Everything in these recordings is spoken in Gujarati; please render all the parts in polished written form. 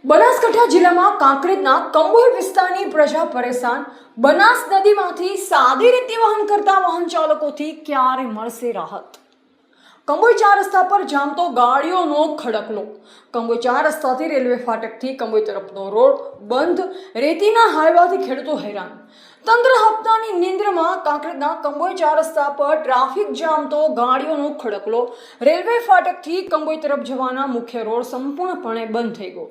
બનાસકાંઠા જિલ્લામાં કાંકરેજના કંબોઈ વિસ્તારની પ્રજા પરેશાન। બનાસ નદીમાંથી સાદી રીતે વહન કરતા વાહન ચાલકોથી ક્યારે મળશે રાહત? કંબોઈ 4 રસ્તા પર જામતો ગાડીઓનો ખડકલો। કંબોઈ 4 રસ્તાથી રેલવે ફાટકથી કંબોઈ તરફનો રોડ બંધ। રેતીના હાઈવાથી ખેડૂતો હેરાન। તંત્ર હપ્તાની નિંદ્રામાં। કાંકરેજના કંબોઈ 4 રસ્તા પર ટ્રાફિક જામતો ગાડીઓનો ખડકલો। રેલવે ફાટકથી કંબોઈ તરફ જવાના મુખ્ય રોડ સંપૂર્ણપણે બંધ થઈ ગયો।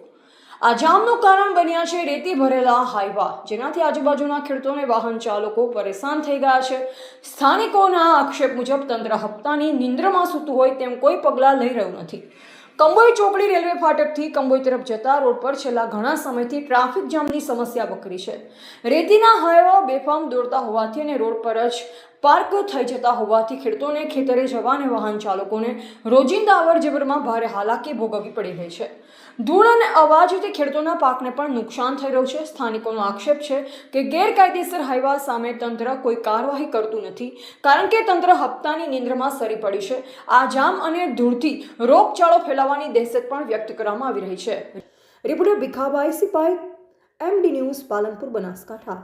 આ જામનું કારણ બન્યા છે રેતી ભરેલા હાઈવા, જેનાથી આજુબાજુના ખેડૂતોને વાહન ચાલકો પરેશાન થઈ ગયા છે। સ્થાનિકોના આક્ષેપ મુજબ તંત્ર હપ્તાની નિંદ્રામાં સૂતું હોય તેમ કોઈ પગલાં લઈ રહ્યું નથી। કંબોઈ ચોકડી રેલવે ફાટકથી કંબોઈ તરફ જતા રોડ પર છેલ્લા ઘણા સમયથી ટ્રાફિક જામની સમસ્યા વકરી છે। રેતીના હાઈવા બેફામ દોડતા હોવાથી અને રોડ પર જ પાર્ક થઈ જતા હોવાથી ખેડૂતોને ખેતરે જવા અને વાહન ચાલકોને રોજિંદા અવરજવરમાં ભારે હાલાકી ભોગવવી પડી રહી છે। ધૂળ અને અવાજથી ખેડૂતોના પાકને પણ નુકસાન થઈ રહ્યું છે। સ્થાનિકોનો આક્ષેપ છે કે ગેરકાયદેસર હાઈવા સામે તંત્ર કોઈ કાર્યવાહી કરતું નથી, કારણ કે તંત્ર હપ્તાની નિંદ્રામાં સરી પડ્યું છે। આ જામ અને ધૂળથી રોગચાળો ફેલાવાની દહેશત પણ વ્યક્ત કરવામાં આવી રહી છે। Reporter Bhikhabhai Sipai, MD News, Palanpur, Banaskantha.